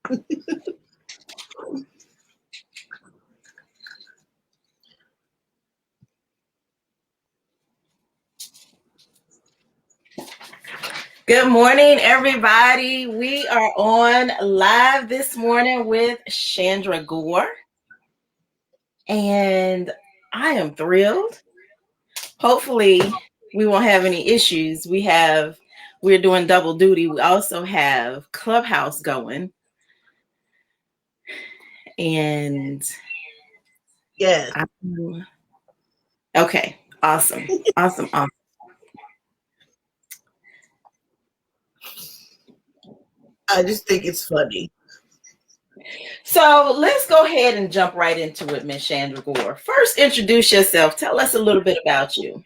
Good morning, everybody. We are on live this morning with Chandra Gore. And I am thrilled. Hopefully, we won't have any issues. We're doing double duty. We also have Clubhouse going. And yes. Okay. Awesome. Awesome. I just think it's funny. So let's go ahead and jump right into it, Ms. Chandra Gore. First, introduce yourself. Tell us a little bit about you.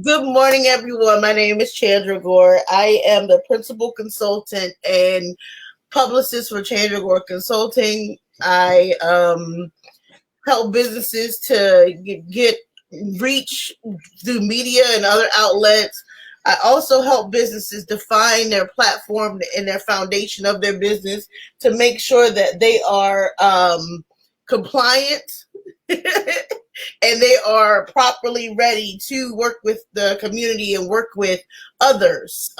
Good morning, everyone. My name is Chandra Gore. I am the principal consultant and publicist for Chandra Gore Consulting. I help businesses to get reach through media and other outlets. I also help businesses define their platform and their foundation of their business to make sure that they are compliant and they are properly ready to work with the community and work with others,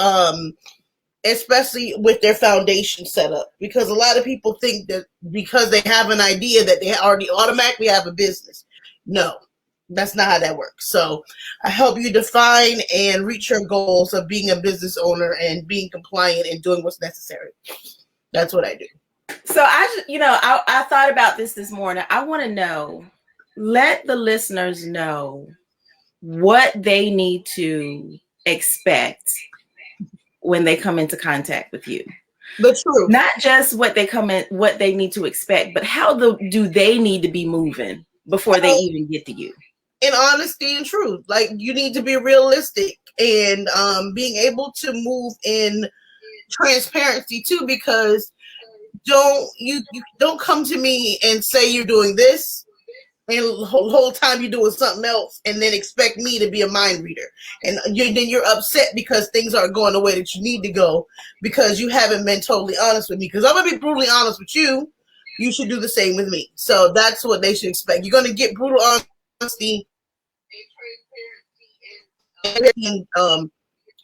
especially with their foundation set up. Because a lot of people think that because they have an idea that they already automatically have a business. No. That's not how that works. So I help you define and reach your goals of being a business owner and being compliant and doing what's necessary. That's what I do. So I thought about this morning. I want to know, let the listeners know what they need to expect when they come into contact with you. The truth. Not just what they need to expect, but how do they need to be moving before they even get to you? In honesty and truth, like you need to be realistic and being able to move in transparency too, because you don't come to me and say you're doing this and the whole time you're doing something else and then expect me to be a mind reader, and then you're upset because things aren't going the way that you need to go because you haven't been totally honest with me. Because I'm gonna be brutally honest with you, you should do the same with me. So that's what they should expect. You're gonna get brutal honesty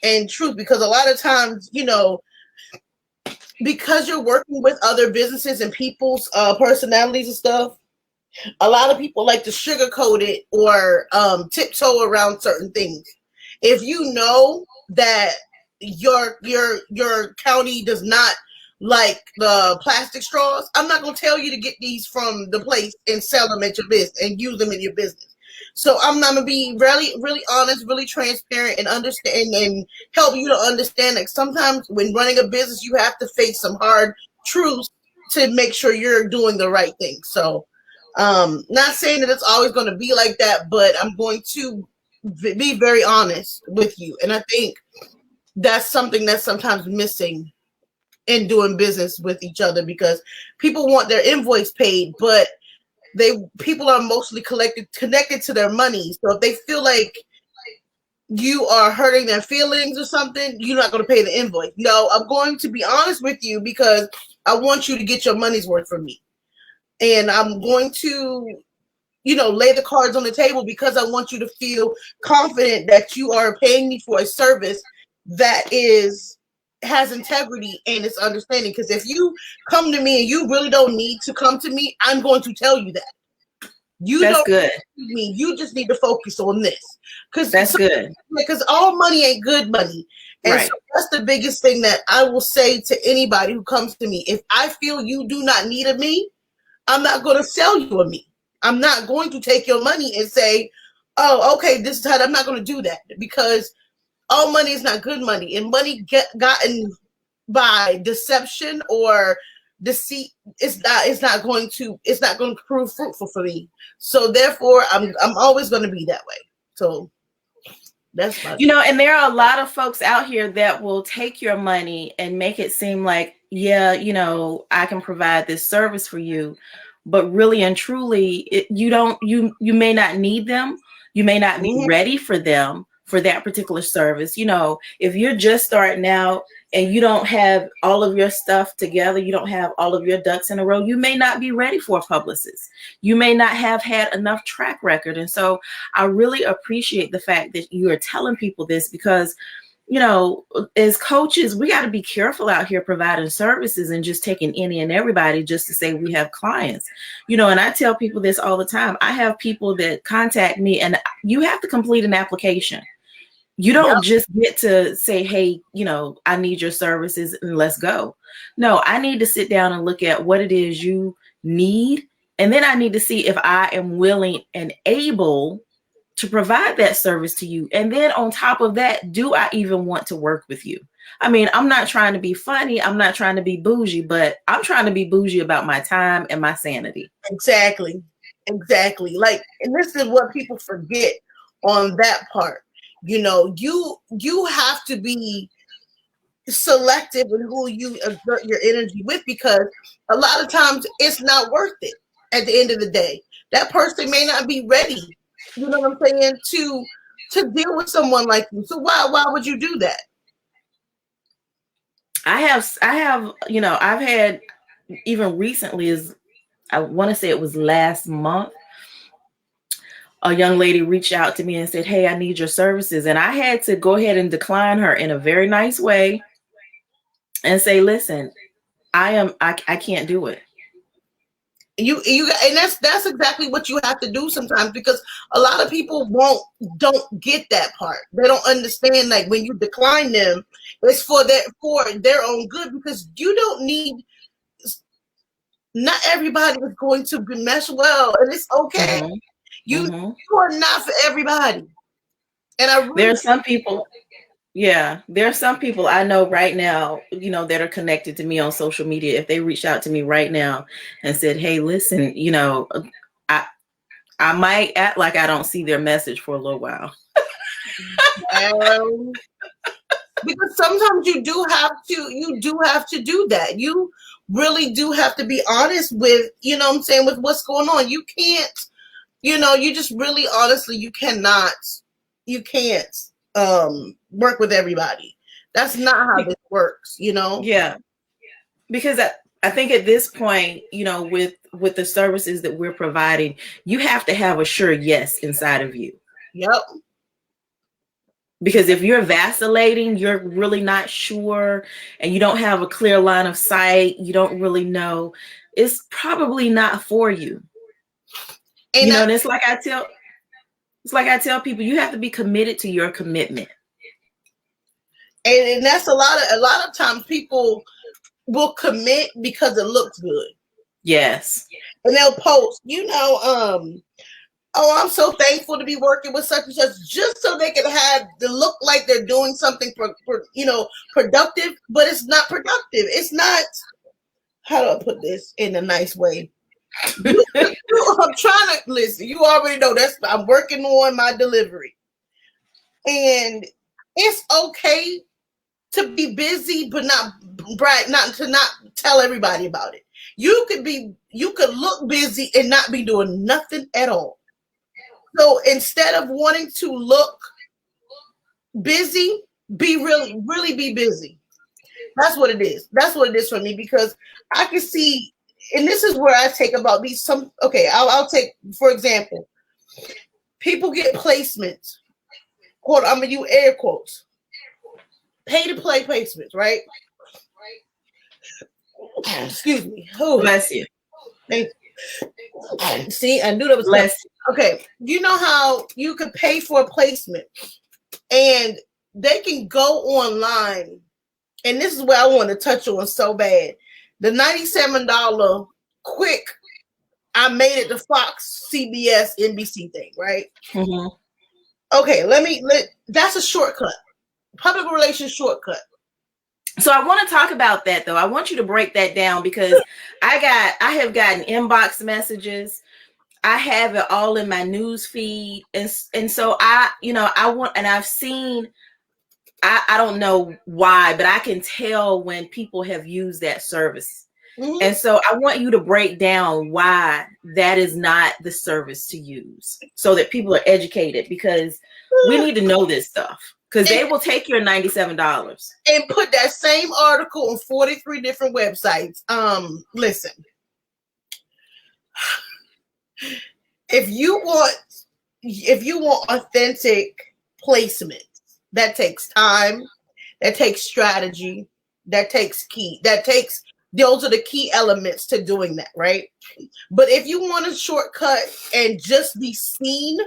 and truth, because a lot of times, because you're working with other businesses and people's personalities and stuff, a lot of people like to sugarcoat it or tiptoe around certain things. If you know that your county does not like the plastic straws, I'm not going to tell you to get these from the place and sell them at your business and use them in your business. So I'm going to be really, really honest, really transparent, and understand and help you to understand that sometimes when running a business, you have to face some hard truths to make sure you're doing the right thing. So not saying that it's always going to be like that, but I'm going to be very honest with you. And I think that's something that's sometimes missing in doing business with each other, because people want their invoice paid, but people are mostly connected to their money. So if they feel like you are hurting their feelings or something, you're not going to pay the invoice. No, I'm going to be honest with you because I want you to get your money's worth from me. And I'm going to, lay the cards on the table because I want you to feel confident that you are paying me for a service that has integrity and it's understanding. Because if you come to me and you really don't need to come to me, I'm going to tell you that. That's good. Me. You just need to focus on this. That's good. Because all money ain't good money. And right. So that's the biggest thing that I will say to anybody who comes to me. If I feel you do not need a me, I'm not going to sell you a me. I'm not going to take your money and say, oh, okay, this is how. I'm not going to do that, because all money is not good money, and money gotten by deception or deceit it's not going to prove fruitful for me. So therefore, I'm always going to be that way. So that's my and there are a lot of folks out here that will take your money and make it seem like, yeah, I can provide this service for you, but really and truly, you may not need them. You may not be ready for them for that particular service. If you're just starting out and you don't have all of your stuff together, you don't have all of your ducks in a row, you may not be ready for a publicist. You may not have had enough track record. And so I really appreciate the fact that you are telling people this, because, you know, as coaches, we got to be careful out here providing services and just taking any and everybody just to say we have clients. You know, and I tell people this all the time. I have people that contact me, and you have to complete an application. You don't just get to say, hey, you know, I need your services and let's go. No, I need to sit down and look at what it is you need. And then I need to see if I am willing and able to provide that service to you. And then on top of that, do I even want to work with you? I mean, I'm not trying to be funny. I'm not trying to be bougie, but I'm trying to be bougie about my time and my sanity. Exactly. Like, and this is what people forget on that part. You know, you have to be selective in who you exert your energy with, because a lot of times it's not worth it at the end of the day. That person may not be ready, you know what I'm saying, to deal with someone like you. So why would you do that? I have, you know, I've had, even recently, as I want to say it was last month, a young lady reached out to me and said, hey, I need your services. And I had to go ahead and decline her in a very nice way and say, listen, I can't do it. You and that's exactly what you have to do sometimes, because a lot of people don't get that part. They don't understand, like, when you decline them, it's for their own good, because you don't need, not everybody is going to mesh well, and it's okay. Mm-hmm. You are not for everybody. And there are some people. Yeah, there are some people I know right now, you know, that are connected to me on social media. If they reached out to me right now and said, hey, listen, you know, I might act like I don't see their message for a little while. Because sometimes you do have to do that. You really do have to be honest with, you know what I'm saying, with what's going on. You can't, you know, you just really, honestly, you can't work with everybody. That's not how this works, you know? Yeah. Because I think at this point, you know, with the services that we're providing, you have to have a sure yes inside of you. Yep. Because if you're vacillating, you're really not sure, and you don't have a clear line of sight, you don't really know, it's probably not for you. And you know, and it's like I tell people, you have to be committed to your commitment. And that's a lot of times people will commit because it looks good. Yes. And they'll post, you know, oh, I'm so thankful to be working with such and such, just so they can have the look like they're doing something you know, productive, but it's not productive. It's not, how do I put this in a nice way? I'm trying to listen. You already know I'm working on my delivery, and it's okay to be busy, but not tell everybody about it. You could look busy and not be doing nothing at all. So instead of wanting to look busy, really be busy. That's what it is. That's what it is for me, because I can see. And this is where I take about these I'll take, for example, people get placements. Quote, I'm going to use air quotes. Pay to play placements, right? Excuse me. Oh, bless you. See, I knew that was bless you. Okay. You know how you could pay for a placement and they can go online, and this is where I want to touch on so bad. The $97 quick, I made it to Fox, CBS, NBC thing, right? Mm-hmm. Okay, that's a shortcut. Public relations shortcut. So I want to talk about that, though. I want you to break that down, because I have gotten inbox messages. I have it all in my news feed. And so I've seen, I don't know why, but I can tell when people have used that service. Mm-hmm. And so I want you to break down why that is not the service to use, so that people are educated, because we need to know this stuff. Because they will take your $97 and put that same article on 43 different websites. Listen, if you want authentic placement, that takes time, that takes strategy, those are the key elements to doing that, right? But if you want a shortcut and just be seen,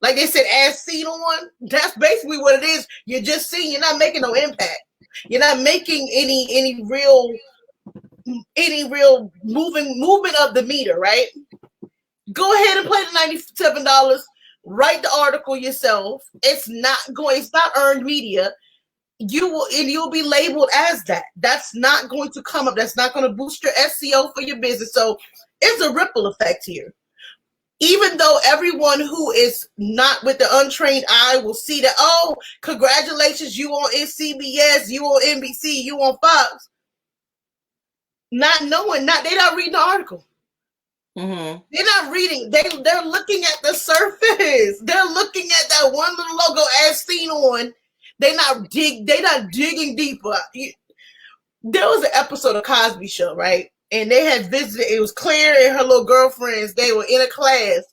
like they said, as seen on, that's basically what it is. You're just seen, you're not making no impact. You're not making any real movement of the meter, right? Go ahead and pay the $97. Write the article yourself. It's not earned media. You'll be labeled as that. That's not going to come up. That's not going to boost your SEO for your business. So it's a ripple effect here. Even though everyone who is not with the untrained eye will see that, oh, congratulations, you on CBS, you on NBC, you on Fox. Not knowing, they're not reading the article. Mm-hmm. They're not reading. They're looking at the surface. They're looking at that one little logo as seen on. They're not digging deeper. There was an episode of Cosby Show, right? And they had visited. It was Claire and her little girlfriends. They were in a class.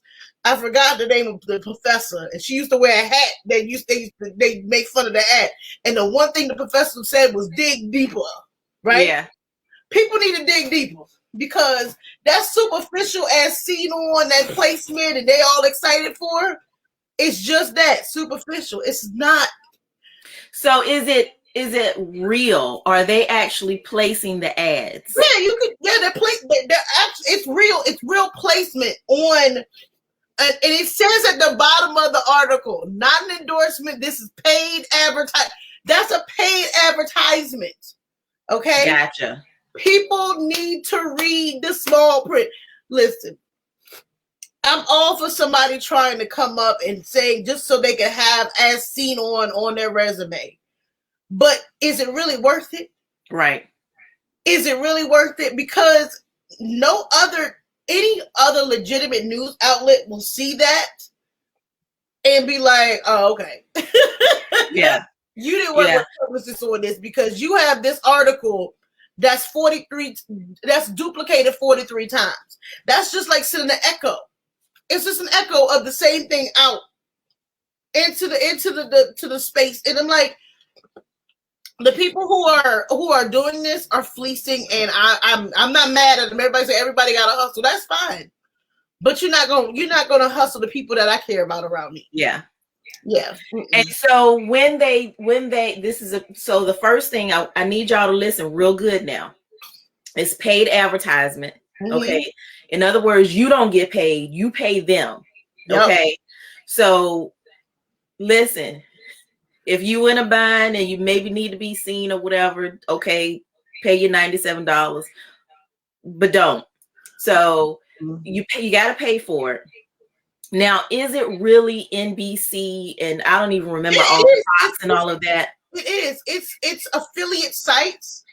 I forgot the name of the professor, and she used to wear a hat. They make fun of the hat. And the one thing the professor said was dig deeper, right? Yeah. People need to dig deeper. Because that's superficial as seen on that placement and they all excited for, it's just that superficial. It's not. So is it real? Are they actually placing the ads? Yeah, it's real. It's real placement on, and it says at the bottom of the article, not an endorsement. This is paid advertising. That's a paid advertisement. Okay. Gotcha. People need to read the small print. Listen, I'm all for somebody trying to come up and say just so they can have as seen on their resume. But is it really worth it? Right. Is it really worth it? Because any other legitimate news outlet will see that and be like, oh, okay. Yeah. You didn't work with publicists on this because you have this article that's duplicated 43 times. That's just like sending an echo. It's just an echo of the same thing out into the space. And I'm like, the people who are doing this are fleecing, and I'm not mad at them. Everybody say everybody got to hustle. That's fine, but you're not gonna hustle the people that I care about around me. Yeah. Yeah. And so so the first thing I need y'all to listen real good now. It's paid advertisement. Mm-hmm. Okay. In other words, you don't get paid, you pay them. Yep. Okay. So listen, if you in a bind and you maybe need to be seen or whatever, okay, pay your $97, but don't. So you got to pay for it. Now, is it really NBC? And I don't even remember all the Fox and all of that. It is. It's affiliate sites.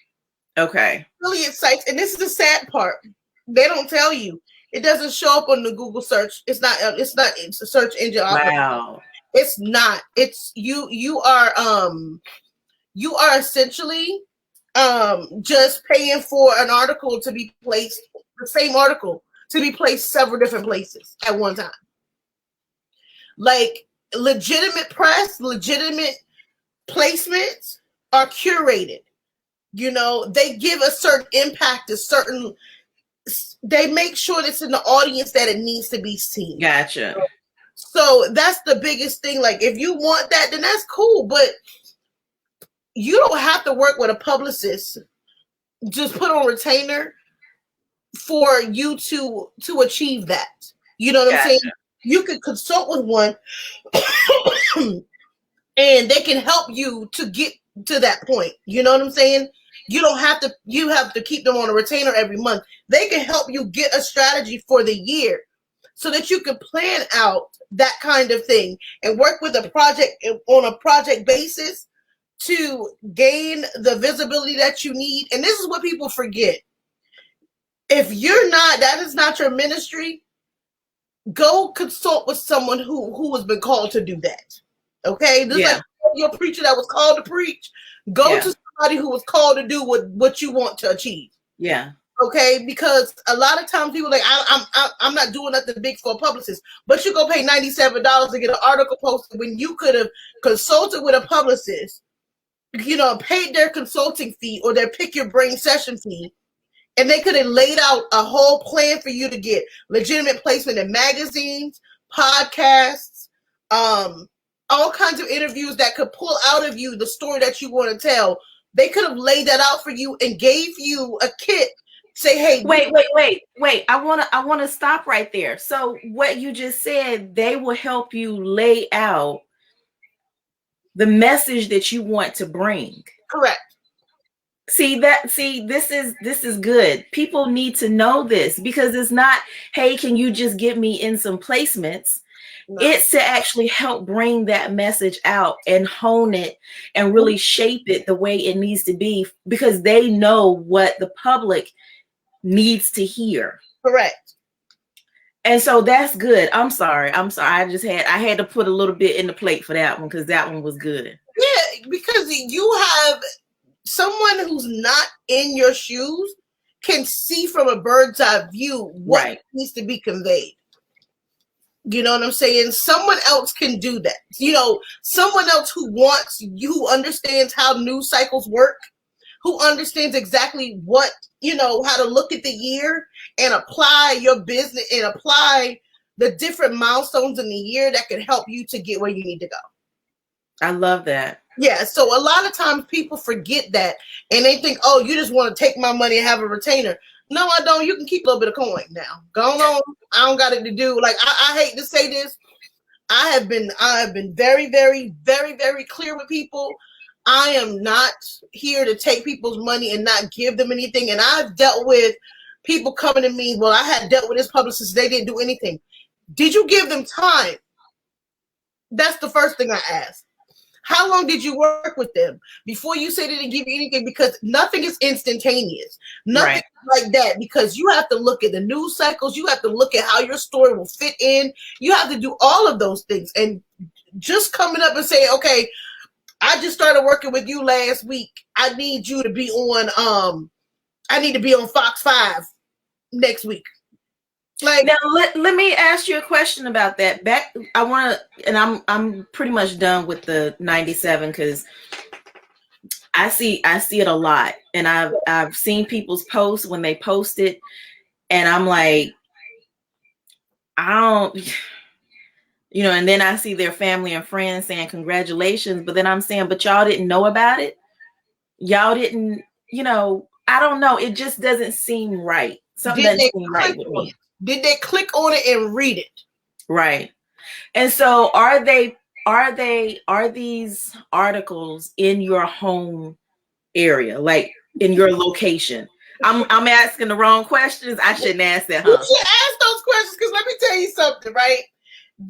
Okay. Affiliate sites, and this is the sad part. They don't tell you. It doesn't show up on the Google search. It's not a search engine. Wow. It's not. It's you are essentially just paying for an article to be placed, the same article to be placed several different places at one time. Like legitimate press, legitimate placements are curated. You know, they give a certain impact, they make sure it's in the audience that it needs to be seen. Gotcha. So that's the biggest thing. Like, if you want that, then that's cool. But you don't have to work with a publicist. Just put on retainer for you to achieve that. You know what I'm saying? You could consult with one and they can help you to get to that point. You know what I'm saying? You have to keep them on a retainer every month. They can help you get a strategy for the year so that you can plan out that kind of thing and work with a project on a project basis to gain the visibility that you need. And this is what people forget. If that is not your ministry, go consult with someone who has been called to do that. Okay? This is like your preacher that was called to preach. Go to somebody who was called to do what you want to achieve. Yeah. Okay, because a lot of times people are like, I'm not doing nothing big for a publicist, but you go pay $97 to get an article posted when you could have consulted with a publicist, paid their consulting fee or their pick your brain session fee, and they could have laid out a whole plan for you to get legitimate placement in magazines, podcasts, all kinds of interviews that could pull out of you the story that you want to tell. They could have laid that out for you and gave you a kit. Say, hey, wait. I want to stop right there. So what you just said, they will help you lay out the message that you want to bring. Correct. See, this is good. People need to know this, because it's not, hey, can you just get me in some placements? No. It's to actually help bring that message out and hone it and really shape it the way it needs to be, because they know what the public needs to hear. Correct. And so that's good. I'm sorry. I had to put a little bit in the plate for that one, because that one was good. Yeah, because you have someone who's not in your shoes can see from a bird's eye view what needs to be conveyed. You know what I'm saying? Someone else can do that. Someone else who understands how news cycles work, who understands exactly what, how to look at the year and apply your business and apply the different milestones in the year that can help you to get where you need to go. I love that. Yeah. So a lot of times people forget that and they think, oh, you just want to take my money and have a retainer. No, I don't. You can keep a little bit of coin now. Go on. I don't got it to do. Like, I hate to say this. I have been very, very, very, very clear with people. I am not here to take people's money and not give them anything. And I've dealt with people coming to me. Well, I had dealt with this publicist. They didn't do anything. Did you give them time? That's the first thing I asked. How long did you work with them before you say they didn't give you anything? Because nothing is instantaneous. Nothing like that. Because you have to look at the news cycles. You have to look at how your story will fit in. You have to do all of those things. And just coming up and saying, okay, I just started working with you last week. I need you to be on Fox 5 next week. Like, now let me ask you a question about that. I'm pretty much done with the 97, because I see it a lot, and I've seen people's posts when they post it, and I'm like, I don't, and then I see their family and friends saying congratulations, but then I'm saying, but y'all didn't know about it. Y'all didn't, I don't know. It just doesn't seem right. Something doesn't seem right with me. Did they click on it and read it? Right. And so are these articles in your home area, like in your location? I'm asking the wrong questions. I shouldn't ask that, huh? You should ask those questions, because let me tell you something, right?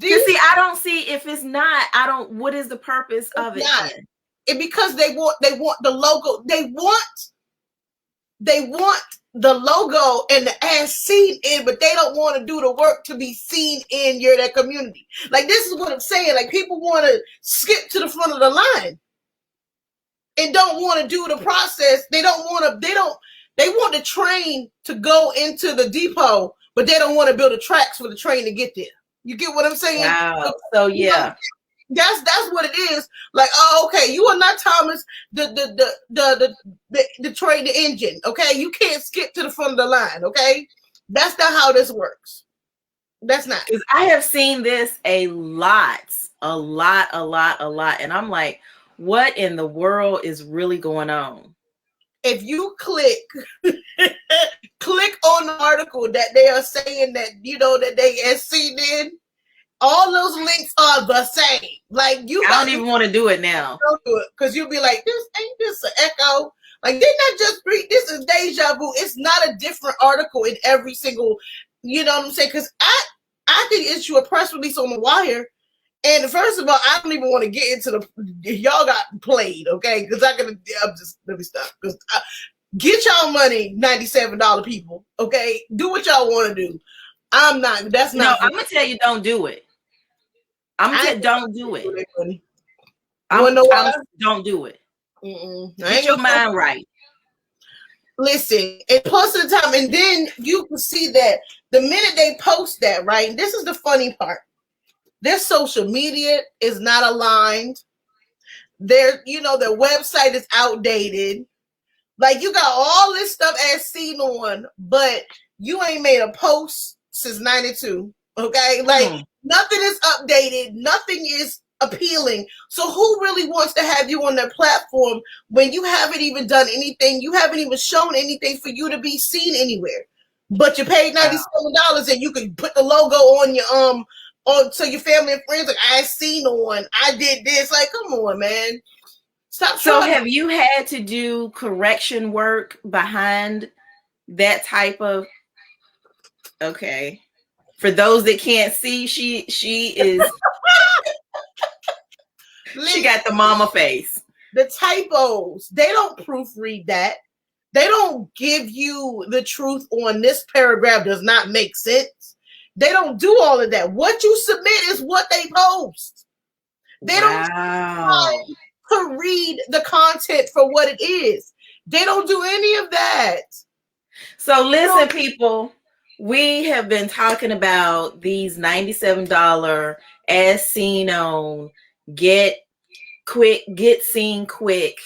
I don't see, if it's not, what is the purpose of it? It because they want the logo. They want the logo and the ass seen in, but they don't want to do the work to be seen in that community. Like, this is what I'm saying. Like, people want to skip to the front of the line and don't want to do the process. They want the train to go into the depot, but they don't want to build the tracks for the train to get there. You get what I'm saying? Wow. So yeah. That's what it is. Like, oh, okay, you are not Thomas, the train, the engine. Okay, you can't skip to the front of the line. Okay, that's not how this works. That's not. Because I have seen this a lot, and I'm like, what in the world is really going on? If you click on the article that they are saying that that they have seen in. All those links are the same. Like, I don't even want to do it now. Don't do it, because you'll be like, ain't this an echo? Like, didn't I just read this? Is deja vu. It's not a different article in every single, you know what I'm saying? Because I can issue a press release on the wire, and first of all, I don't even want to get into y'all got played, okay? Because let me stop. Because get y'all money, $97 people, okay? Do what y'all want to do. I'm not. That's not. No, I'm gonna tell you, don't do it. Don't do it. You wanna know why? Don't do it. I Get your mind right. Listen, and plus of the time, and then you can see that the minute they post that, right? And this is the funny part. Their social media is not aligned. Their website is outdated. Like, you got all this stuff as seen on, but you ain't made a post since 92. Okay? Like, nothing is updated, nothing is appealing. So who really wants to have you on their platform when you haven't even done anything? You haven't even shown anything for you to be seen anywhere. But you paid $97 and you can put the logo on your on so your family and friends, like, I seen on, I did this. Like, come on, man. Stop. So have you had to do correction work behind that type of? Okay, for those that can't see, she is she got the mama face. The typos, they don't proofread that. They don't give you the truth on this paragraph does not make sense. They don't do all of that. What you submit is what they post. They don't try to read the content for what it is. They don't do any of that. So listen, people, we have been talking about these $97 as seen on, get seen quick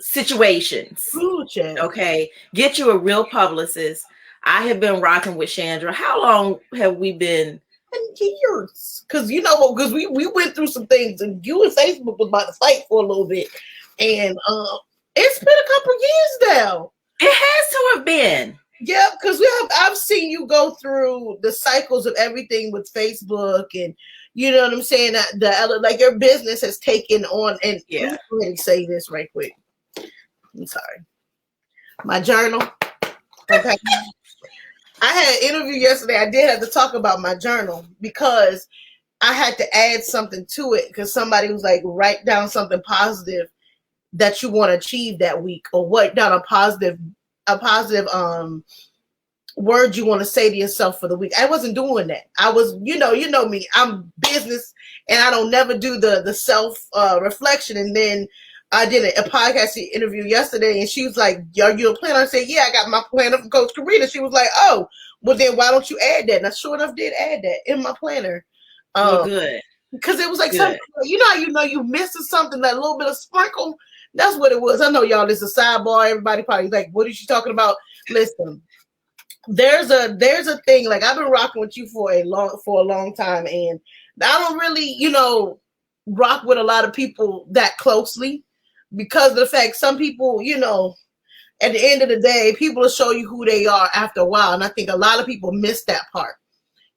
situations. Okay, get you a real publicist. I have been rocking with Chandra. How long have we been? Years. Because because we went through some things, and you and Facebook was about to fight for a little bit, and it's been a couple years now. It has to have been. Yeah, because I've seen you go through the cycles of everything with Facebook, and you know what I'm saying. Like, your business has taken on, and let me say this right quick. I'm sorry. My journal. Okay. I had an interview yesterday. I did have to talk about my journal because I had to add something to it because somebody was like, write down something positive that you want to achieve that week, or write down a positive word you want to say to yourself for the week. I wasn't doing that. I was, you know me, I'm business, and I don't never do the self reflection. And then I did a podcast interview yesterday, and she was like, are you a planner? I said, yeah, I got my planner from Coach Karina. She was like, oh, well, then why don't you add that? And I sure enough did add that in my planner. Good. Because it was like something, you missing something, that little bit of sprinkle. That's what it was. I know, y'all, this is a sidebar. Everybody probably like, what is she talking about? Listen, there's a thing, like, I've been rocking with you for a long time, and I don't really, rock with a lot of people that closely because of the fact some people, at the end of the day, people will show you who they are after a while. And I think a lot of people miss that part.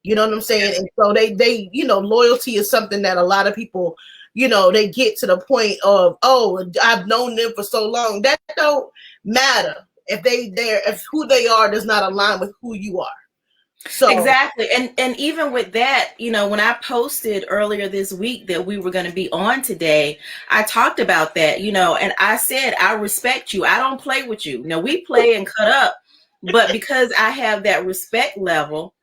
You know what I'm saying? And so they loyalty is something that a lot of people, they get to the point of, oh, I've known them for so long. That don't matter if who they are does not align with who you are. So exactly. And even with that, when I posted earlier this week that we were going to be on today, I talked about that, and I said, I respect you. I don't play with you. Now, we play and cut up, but because I have that respect level,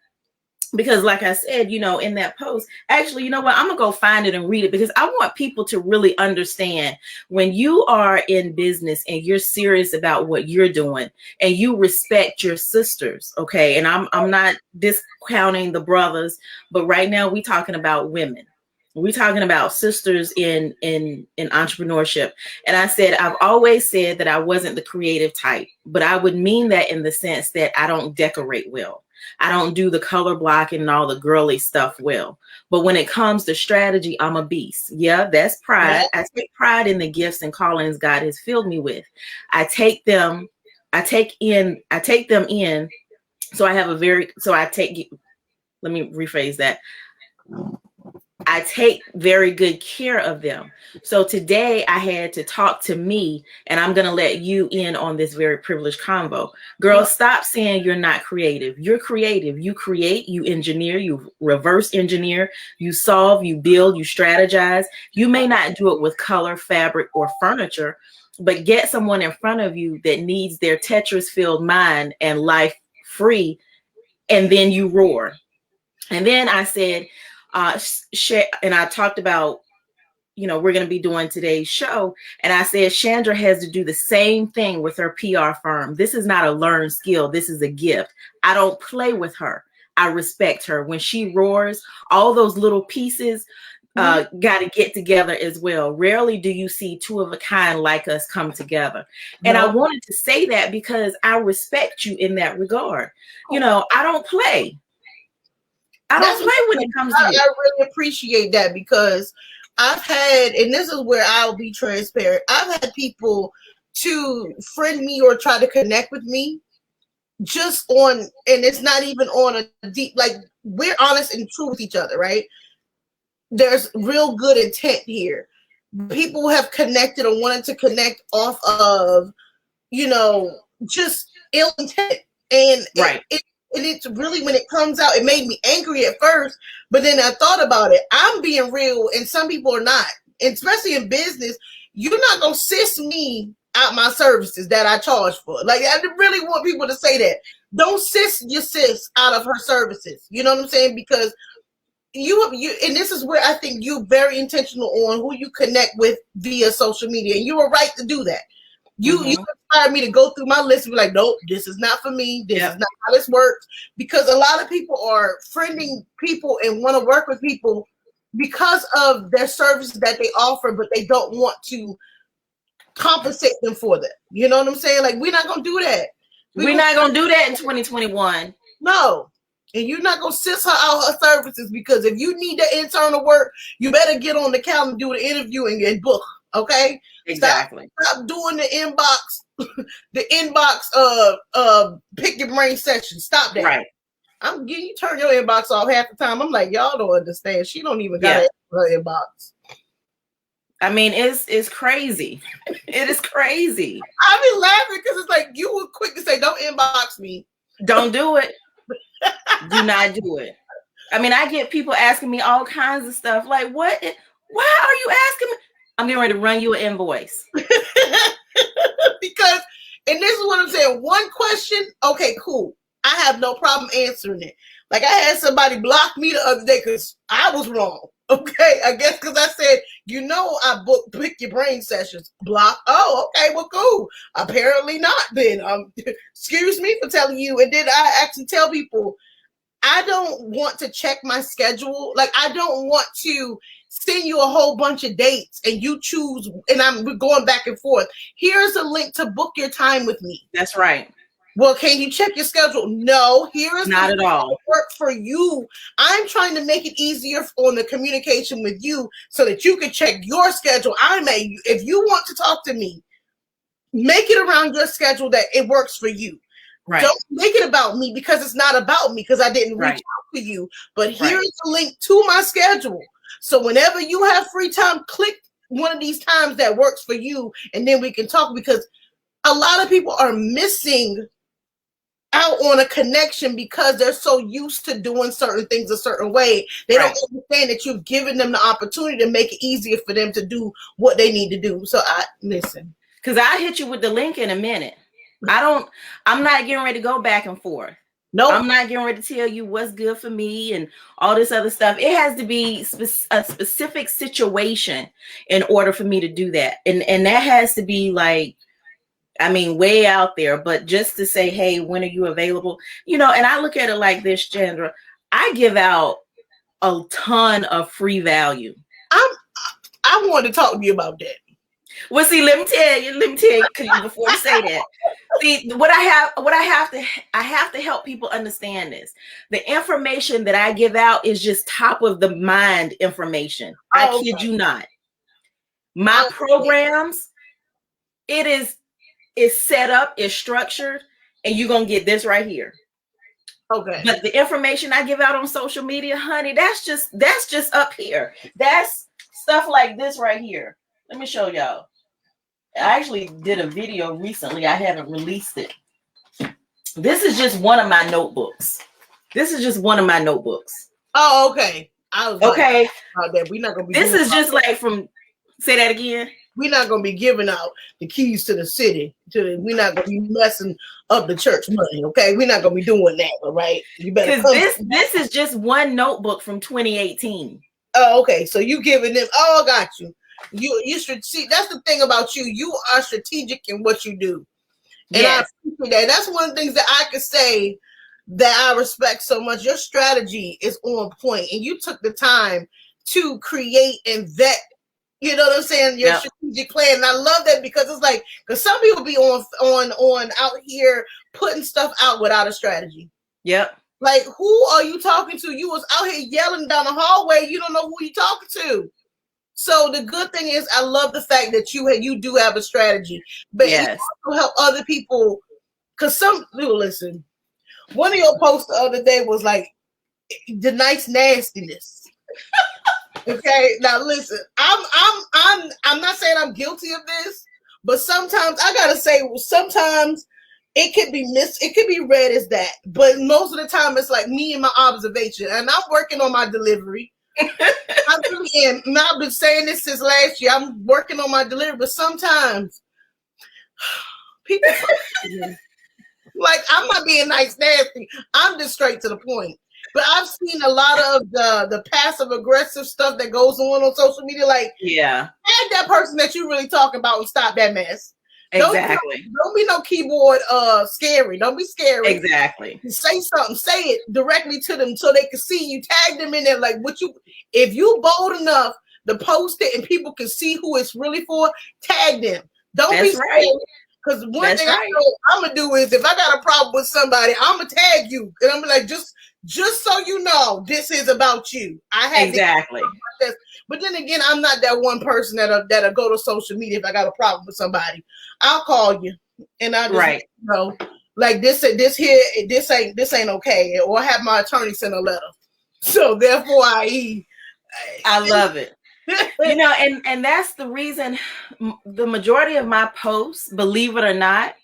because like I said, in that post, actually, you know what? I'm going to go find it and read it because I want people to really understand when you are in business and you're serious about what you're doing and you respect your sisters. Okay. And I'm not discounting the brothers, but right now we're talking about women. We're talking about sisters in entrepreneurship. And I said, I've always said that I wasn't the creative type, but I would mean that in the sense that I don't decorate well. I don't do the color blocking and all the girly stuff well. But when it comes to strategy, I'm a beast. Yeah, that's pride. I take pride in the gifts and callings God has filled me with. I take them in. So let me rephrase that. I take very good care of them. So today I had to talk to me, and I'm going to let you in on this very privileged convo. Girl, stop saying you're not creative. You're creative. You create, you engineer, you reverse engineer, you solve, you build, you strategize. You may not do it with color, fabric, or furniture, but get someone in front of you that needs their Tetris-filled mind and life free, and then you roar. And then I said, and I talked about we're going to be doing today's show. And I said, Chandra has to do the same thing with her PR firm. This is not a learned skill. This is a gift. I don't play with her. I respect her. When she roars, all those little pieces got to get together as well. Rarely do you see two of a kind like us come together. No. And I wanted to say that because I respect you in that regard. I don't play. I don't play when it comes to you. I really appreciate that because I've had, and this is where I'll be transparent, I've had people to friend me or try to connect with me just on, and it's not even on a deep, like, we're honest and true with each other, right? There's real good intent here. People have connected or wanted to connect off of, just ill intent. And right. And it's really, when it comes out, it made me angry at first, but then I thought about it. I'm being real, and some people are not. And especially in business, you're not going to sis me out my services that I charge for. Like, I really want people to say that. Don't sis your sis out of her services. You know what I'm saying? Because you, and this is where I think you're very intentional on who you connect with via social media. And you were right to do that. You inspired me to go through my list and be like, nope, this is not for me. This is not how this works. Because a lot of people are friending people and want to work with people because of their services that they offer, but they don't want to compensate them for that. You know what I'm saying? Like, we're not going to do that. We're not going to do that in 2021. No. And you're not going to sis her out her services, because if you need the internal work, you better get on the calendar, do the interview, and book. Okay? Exactly. Stop doing the inbox, pick your brain session. Stop that. Right. I'm getting you turn your inbox off half the time. I'm like, y'all don't understand. She don't even got her inbox. I mean, it's crazy. It is crazy. I be laughing because it's like, you were quick to say, don't inbox me. Don't do it. Do not do it. I mean, I get people asking me all kinds of stuff. Like, what? Why are you asking me? I'm getting ready to run you an invoice. Because, and this is what I'm saying, one question, okay, cool. I have no problem answering it. Like, I had somebody block me the other day because I was wrong. Okay, I guess because I said, I booked pick your brain sessions. Block. Oh, okay, well, cool. Apparently not then. Excuse me for telling you. And then I actually tell people, I don't want to check my schedule. Like, I don't want to send you a whole bunch of dates and you choose, and we're going back and forth. Here's a link to book your time with me. That's right. Well, can you check your schedule? No, here is not at all work for you. I'm trying to make it easier on the communication with you so that you can check your schedule. If you want to talk to me, make it around your schedule that it works for you. Right. Don't make it about me, because it's not about me, because I didn't reach out to you. But here's the link to my schedule. So whenever you have free time, click one of these times that works for you, and then we can talk, because a lot of people are missing out on a connection because they're so used to doing certain things a certain way. They don't understand that you've given them the opportunity to make it easier for them to do what they need to do. So listen. Because I hit you with the link in a minute. I'm not getting ready to go back and forth. No, I'm not getting ready to tell you what's good for me and all this other stuff. It has to be a specific situation in order for me to do that. And that has to be like, I mean, way out there. But just to say, hey, when are you available? And I look at it like this, Chandra. I give out a ton of free value. I wanted to talk to you about that. Well, see, let me tell you before you say that. See, I have to help people understand this. The information that I give out is just top of the mind information. I kid you not. My programs, it's set up, it's structured, and you're gonna get this right here. Okay. But the information I give out on social media, honey, that's just up here. That's stuff like this right here. Let me show y'all. I actually did a video recently. I haven't released it. This is just one of my notebooks. Oh, okay. I was okay. That we're not gonna be. This is just like from. Say that again. We're not gonna be giving out the keys to the city. We're not gonna be messing up the church money. Okay, we're not gonna be doing that. All right. You better. Because this is just one notebook from 2018. Oh, okay. So you giving them? Oh, I got you. You should see. That's the thing about you. You are strategic in what you do, and Yes. I appreciate that. That's one of the things that I could say that I respect so much. Your strategy is on point, and you took the time to create and vet. You know what I'm saying? Your strategic plan, and I love that because it's like because some people be on out here putting stuff out without a strategy. Yep. Like, who are you talking to? You was out here yelling down the hallway. You don't know who you talking to. So the good thing is, I love the fact that you do have a strategy, but you also help other people. Because some people listen. One of your posts the other day was like the nice nastiness. Okay, now listen. I'm not saying I'm guilty of this, but sometimes I gotta say, sometimes it could be read as that, but most of the time it's like me and my observation, and I'm working on my delivery. I really am. And I've been saying this since last year. I'm working on my delivery, but sometimes people like I'm not being nice, nasty. I'm just straight to the point. But I've seen a lot of the passive aggressive stuff that goes on social media. Like, add that person that you really talking about and stop that mess. Exactly. Don't be no keyboard scary. Don't be scary. Exactly. Say something. Say it directly to them so they can see you. Tag them in there. Like if you bold enough to post it and people can see who it's really for, tag them. Don't be scared. Because one thing I know I'm gonna do is if I got a problem with somebody, I'm gonna tag you. And I'm like, just so you know, this is about you. I have exactly. But then again, I'm not that one person that'll go to social media if I got a problem with somebody. I'll call you and I just like this ain't okay, or have my attorney send a letter. So therefore, I love it. And that's the reason the majority of my posts, believe it or not,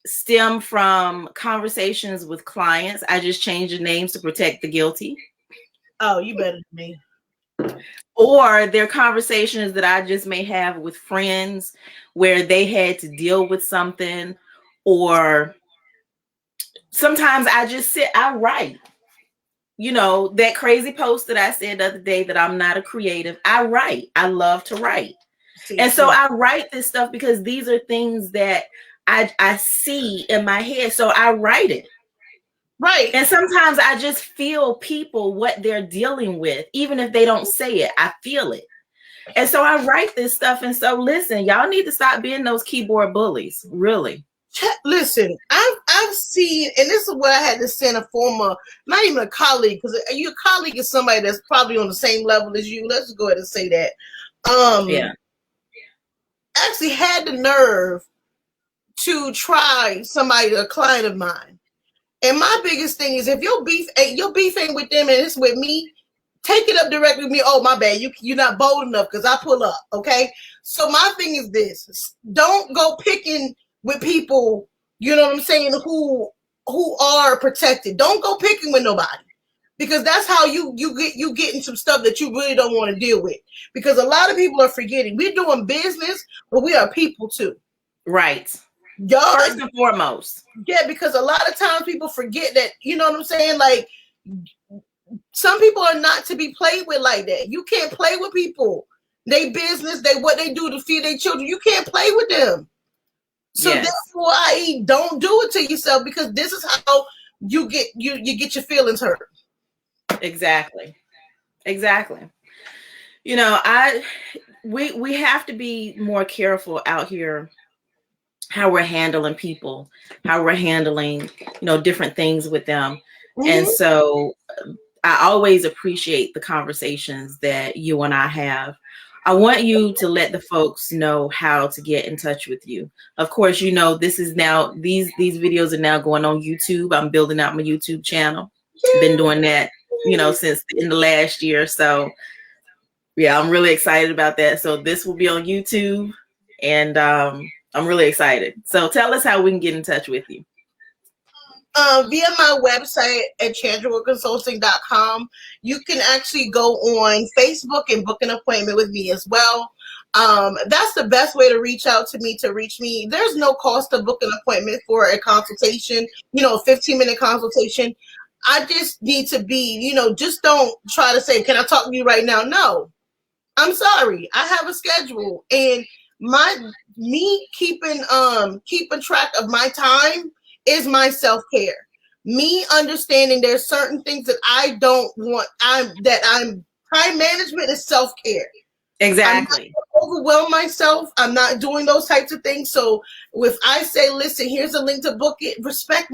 stem from conversations with clients. I just changed the names to protect the guilty. Oh, you better than me. Or they're conversations that I just may have with friends where they had to deal with something, or sometimes I write. That crazy post that I said the other day that I'm not a creative, I write. I love to write. And so I write this stuff because these are things that I see in my head. So I write it. Right. And sometimes I just feel people, what they're dealing with, even if they don't say it, I feel it. And so I write this stuff. And so listen, y'all need to stop being those keyboard bullies. Really. Listen, I've seen, and this is what I had to send a former, not even a colleague, because your colleague is somebody that's probably on the same level as you. Let's go ahead and say that. Actually had the nerve to try a client of mine. And my biggest thing is if your beef ain't with them and it's with me, take it up directly with me. Oh, my bad. You're not bold enough because I pull up. Okay. So my thing is this: don't go picking with people, you know what I'm saying, who are protected. Don't go picking with nobody, because that's how you getting some stuff that you really don't want to deal with. Because a lot of people are forgetting we're doing business, but we are people too. Right. Y'all, first and foremost. Yeah, because a lot of times people forget that, you know what I'm saying? Like, some people are not to be played with like that. You can't play with people. They business, what they do to feed their children. You can't play with them. So therefore, i.e., don't do it to yourself, because this is how you get your feelings hurt. Exactly. We have to be more careful out here how we're handling people, how we're handling, different things with them. Mm-hmm. And so I always appreciate the conversations that you and I have. I want you to let the folks know how to get in touch with you. Of course, this is now, these videos are now going on YouTube. I'm building out my YouTube channel. Been doing that, since in the last year. So yeah, I'm really excited about that. So this will be on YouTube, and I'm really excited. So tell us how we can get in touch with you. Via my website at chandraconsulting.com. You can actually go on Facebook and book an appointment with me as well. That's the best way to reach out to me, to reach me. There's no cost to book an appointment for a consultation, a 15-minute consultation. I just need to be, just don't try to say, can I talk to you right now? No. I'm sorry. I have a schedule, and me keeping track of my time is my self-care. Me understanding there's certain things that I don't want. Time management is self-care. Exactly. I'm not overwhelm myself. I'm not doing those types of things. So if I say, listen, here's a link to book it, respect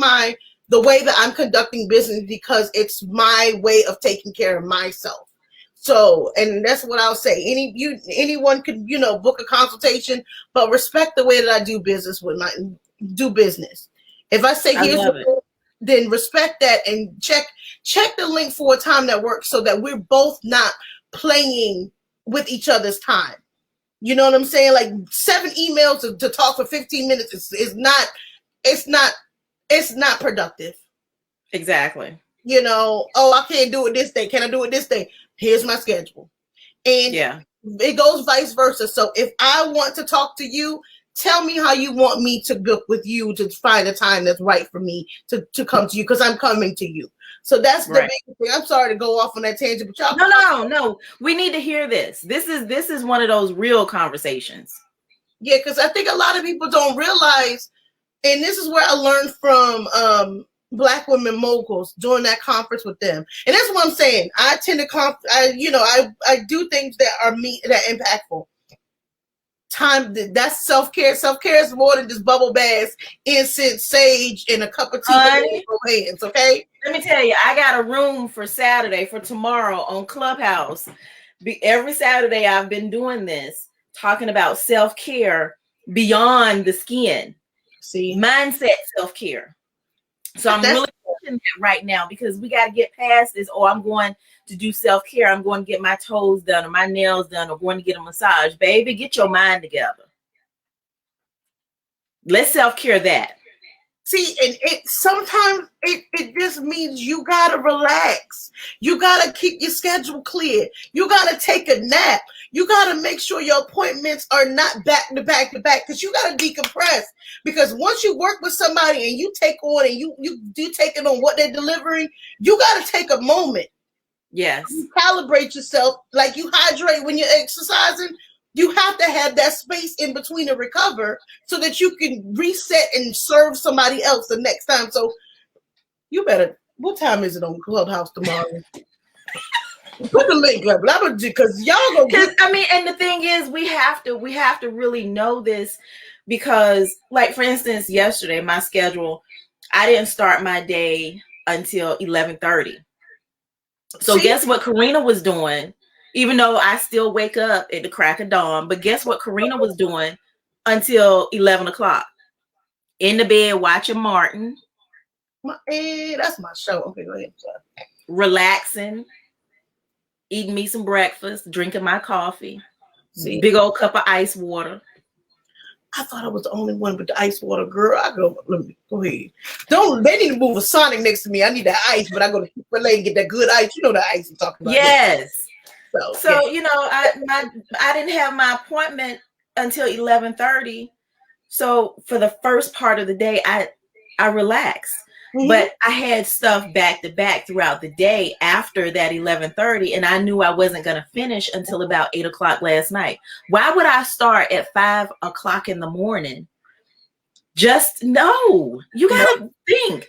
the way that I'm conducting business, because it's my way of taking care of myself. So, and that's what I'll say. Anyone can, book a consultation, but respect the way that I do business do business. If I say then respect that and check the link for a time that works, so that we're both not playing with each other's time. You know what I'm saying? Like 7 emails to talk for 15 minutes is not productive. Exactly. I can't do it this day. Can I do it this day? Here's my schedule. And it goes vice versa. So if I want to talk to you, tell me how you want me to book with you to find a time that's right for me to come to you, because I'm coming to you. So that's the big thing. I'm sorry to go off on that tangent, but y'all. No. We need to hear this. This is one of those real conversations. Yeah, because I think a lot of people don't realize, and this is where I learned from Black Women Moguls during that conference with them. And that's what I'm saying. I attend a conference. I do things that are impactful. Time, that's self-care. Self-care is more than just bubble baths, incense, sage, and a cup of tea in your hands, okay? Let me tell you, I got a room for tomorrow on Clubhouse. Every Saturday I've been doing this, talking about self-care beyond the skin. See? Mindset self-care. So I'm really pushing that right now, because we got to get past this. Oh, I'm going to do self-care. I'm going to get my toes done or my nails done or going to get a massage. Baby, get your mind together. Let's self-care that. See, and sometimes it just means you got to relax. You got to keep your schedule clear. You got to take a nap. You got to make sure your appointments are not back to back to back, because you got to decompress. Because once you work with somebody and you take on and you take it on what they're delivering, you got to take a moment. Yes. You calibrate yourself, like you hydrate when you're exercising. You have to have that space in between to recover, so that you can reset and serve somebody else the next time. So you better. What time is it on Clubhouse tomorrow? Put the link up, because y'all gonna. And the thing is, we have to really know this, because, like, for instance, yesterday my schedule, I didn't start my day until 11:30. So guess what Karena was doing? Even though I still wake up at the crack of dawn, but guess what Karena was doing until 11 o'clock? In the bed watching Martin. That's my show. Okay, go ahead. Relaxing, eating me some breakfast, drinking my coffee. See? Big old cup of ice water. I thought I was the only one with the ice water, girl. Let me go ahead. They need to move a Sonic next to me. I need that ice, but I go to Chick-fil-A and get that good ice. You know the ice I'm talking about. Yes. So I didn't have my appointment until 11:30. So for the first part of the day, I relaxed. Mm-hmm. But I had stuff back to back throughout the day after that 11:30, and I knew I wasn't going to finish until about 8 o'clock last night. Why would I start at 5 o'clock in the morning? Just no. You got to think,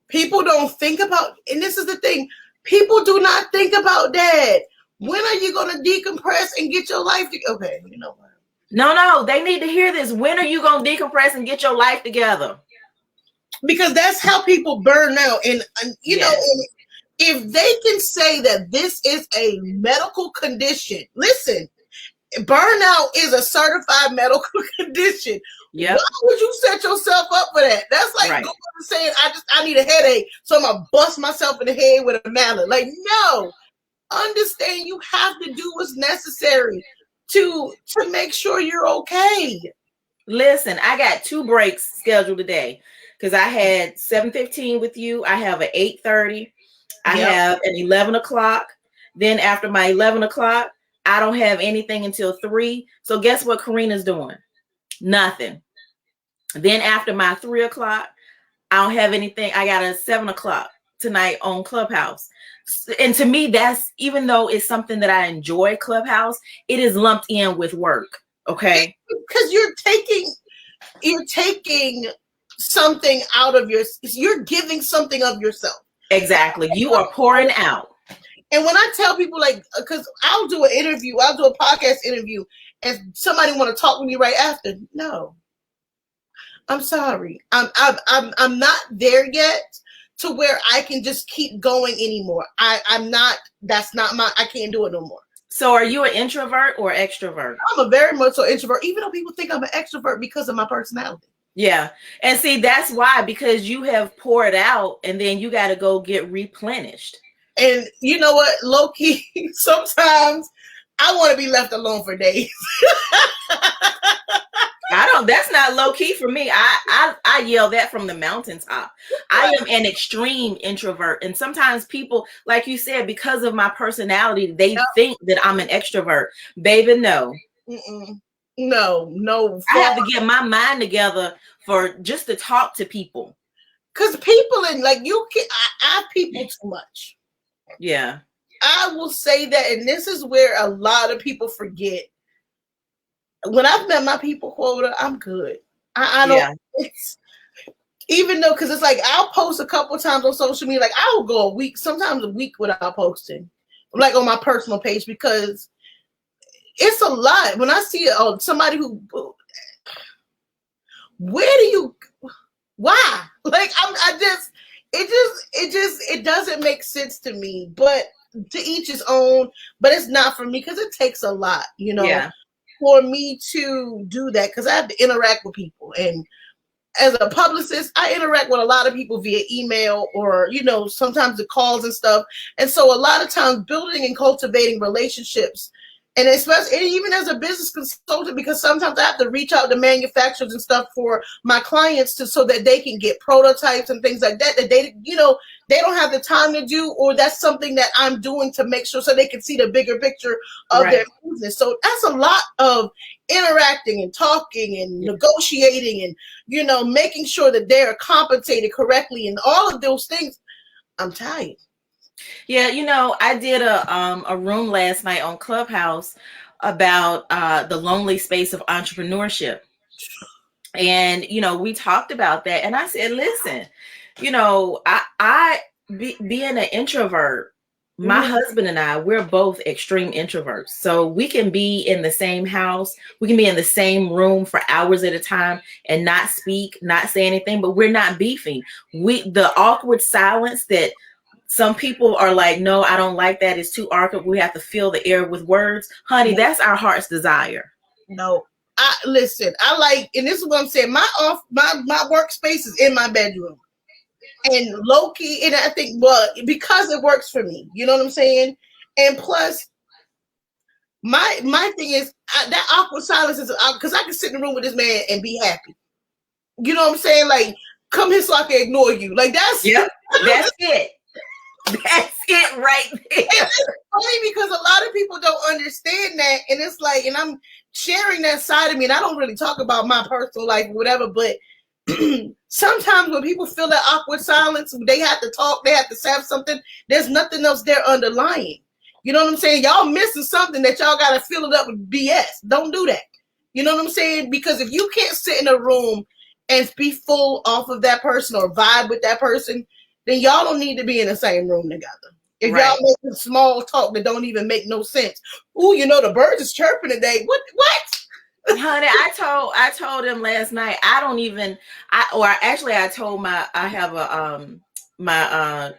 People don't think about, and this is the thing, people do not think about that. When are you going to decompress and get your life together? Okay, you know what? No, they need to hear this. When are you going to decompress and get your life together? Because that's how people burn out. And you know, if they can say that this is a medical condition, listen, burnout is a certified medical condition. Yeah. Why would you set yourself up for that? That's like going and saying, I need a headache, so I'm going to bust myself in the head with a mallet. Like, no. Understand you have to do what's necessary to make sure you're okay. Listen, I got 2 breaks scheduled today, because I had 7:15 with you. I have an 8:30. I have an 11 o'clock. Then after my 11 o'clock, I don't have anything until 3. So guess what Karena's doing? Nothing. Then after my 3 o'clock, I don't have anything. I got a 7 o'clock. tonight on Clubhouse. And to me, that's, even though it's something that I enjoy, Clubhouse, it is lumped in with work. Okay. Because you're taking something out of you're giving something of yourself. Exactly. You are pouring out. And when I tell people, like, because I'll do a podcast interview, and somebody want to talk with me right after. No, I'm sorry. I'm not there yet to where I can just keep going anymore. I'm not. That's not I can't do it no more. So are you an introvert or extrovert? I'm a very much so introvert, even though people think I'm an extrovert because of my personality. Yeah. And see, that's why, because you have poured out and then you got to go get replenished. And you know what, low key, sometimes I want to be left alone for days. That's not low key for me. I yell that from the mountaintop. I am an extreme introvert. And sometimes people, like you said, because of my personality, they think that I'm an extrovert. Baby, no. No. I have to get my mind together for just to talk to people. Because people, I have people too much. Yeah. I will say that, and this is where a lot of people forget. When I've met my people quota, I'm good. I don't, even though, because it's like, I'll post a couple times on social media, like I will go sometimes a week without posting, like on my personal page, because it's a lot. When I see somebody why? Like, it doesn't make sense to me, but to each his own. But it's not for me, because it takes a lot, for me to do that, because I have to interact with people. And as a publicist, I interact with a lot of people via email or, sometimes the calls and stuff. And so a lot of times building and cultivating relationships, and especially, and even as a business consultant, because sometimes I have to reach out to manufacturers and stuff for my clients so that they can get prototypes and things like that they don't have the time to do, or that's something that I'm doing to make sure so they can see the bigger picture of their business. So that's a lot of interacting and talking and negotiating and, making sure that they're compensated correctly and all of those things. I'm tired. Yeah, I did a room last night on Clubhouse about the lonely space of entrepreneurship. And, we talked about that. And I said, listen, being an introvert, my husband and I, we're both extreme introverts. So we can be in the same house. We can be in the same room for hours at a time and not speak, not say anything, but we're not beefing. The awkward silence that some people are like, no, I don't like that. It's too awkward. We have to fill the air with words. Honey, that's our heart's desire. No, listen, and this is what I'm saying. My workspace is in my bedroom. And low key, and I think, because it works for me, you know what I'm saying? And plus, my thing is, that awkward silence is, because I can sit in the room with this man and be happy. You know what I'm saying? Like, come here so I can ignore you. Like, that's it. That's it right there. And it's funny because a lot of people don't understand that. And it's like, and I'm sharing that side of me, and I don't really talk about my personal life or whatever, but sometimes when people feel that awkward silence, they have to talk, they have to say something, there's nothing else there underlying. You know what I'm saying? Y'all missing something that y'all got to fill it up with BS. Don't do that. You know what I'm saying? Because if you can't sit in a room and be full off of that person or vibe with that person, then y'all don't need to be in the same room together. If y'all making small talk that don't even make no sense. Ooh, the birds is chirping today. What? Honey, I told him last night, I told I have my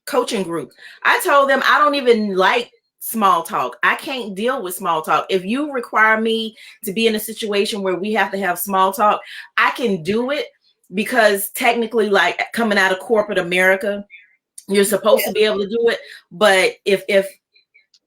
coaching group. I told them I don't even like small talk. I can't deal with small talk. If you require me to be in a situation where we have to have small talk, I can do it, because technically, like, coming out of corporate America, you're supposed to be able to do it. But if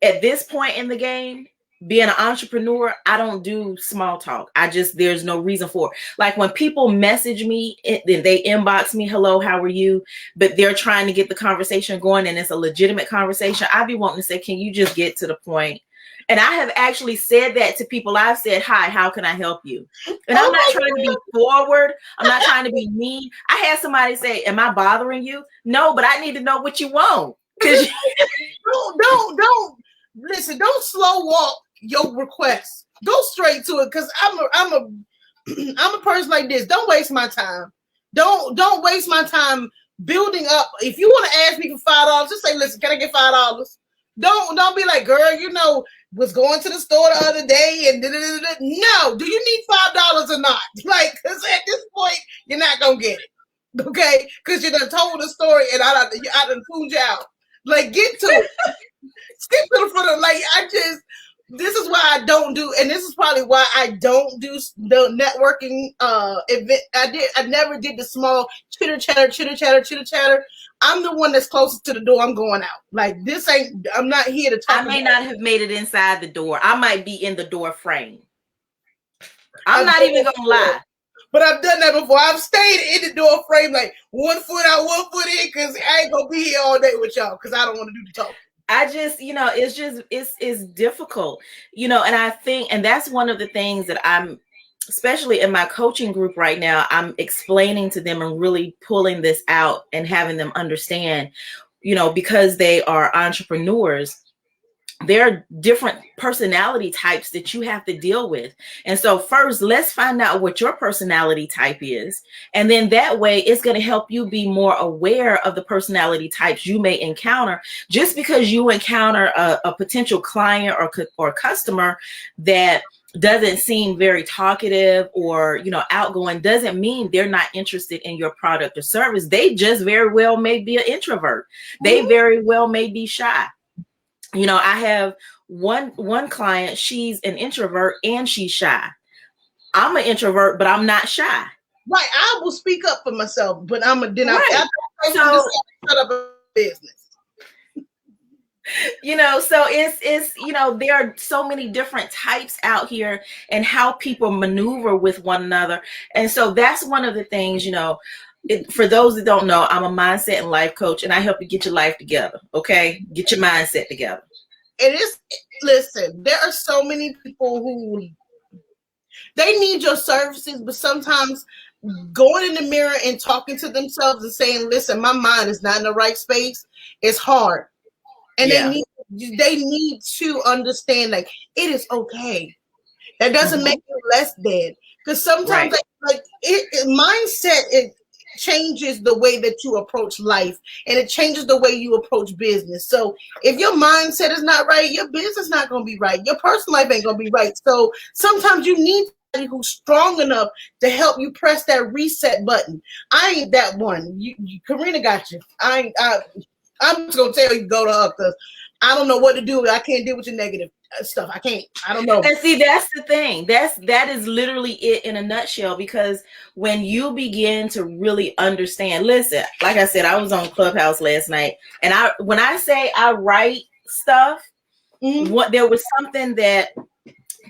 at this point in the game, being an entrepreneur, I don't do small talk. There's no reason for it. Like, when people message me, they inbox me, hello, how are you? But they're trying to get the conversation going and it's a legitimate conversation. I'd be wanting to say, can you just get to the point? And I have actually said that to people. I've said, hi, how can I help you? And I'm not trying to be forward. I'm not trying to be mean. I had somebody say, am I bothering you? No, but I need to know what you want. Don't listen, don't slow walk your requests. Go straight to it. Cause I'm a person like this. Don't waste my time. Don't waste my time building up. If you want to ask me for $5, just say, listen, can I get $5? Don't be like, girl, was going to the store the other day and no, do you need $5 or not? Like, cause at this point, you're not gonna get it. Okay? Cause you done told the story and I done fooled you out. Like, get to it. Skip to the front of this is why I don't do, and this is probably why I don't do the networking event. I never did the small chitter chatter. I'm the one that's closest to the door. I'm going out. Like, I'm not here to talk. I may not have made it inside the door. I might be in the door frame. I'm not even gonna lie. But I've done that before. I've stayed in the door frame, like 1 foot out, 1 foot in, because I ain't gonna be here all day with y'all because I don't want to do the talk. I just, it's difficult, and I think, and that's one of the things that I'm, especially in my coaching group right now, I'm explaining to them and really pulling this out and having them understand, because they are entrepreneurs, there are different personality types that you have to deal with. And so first, let's find out what your personality type is. And then that way it's going to help you be more aware of the personality types you may encounter. Just because you encounter a potential client or customer that doesn't seem very talkative or, outgoing, doesn't mean they're not interested in your product or service. They just very well may be an introvert. They very well may be shy. I have one client, she's an introvert and she's shy. I'm an introvert, but I'm not shy. Right. I will speak up for myself, but shut up a business. So it's there are so many different types out here and how people maneuver with one another. And so that's one of the things, for those that don't know, I'm a mindset and life coach, and I help you get your life together. Okay, get your mindset together. Listen, there are so many people who they need your services, but sometimes going in the mirror and talking to themselves and saying, "Listen, my mind is not in the right space," is hard, and they need to understand, like, it is okay. That doesn't make you less dead, because sometimes mindset it changes the way that you approach life, and it changes the way you approach business. So if your mindset is not right, your business is not going to be right. Your personal life ain't going to be right. So sometimes you need somebody who's strong enough to help you press that reset button. I ain't that one. Karena got you. I'm just going to tell you, go to her, because I don't know what to do. I can't deal with your negative stuff. I don't know. And see, that's the thing. That is literally it in a nutshell, because when you begin to really understand, listen, like I said, I was on Clubhouse last night, and when I say I write stuff, there was something that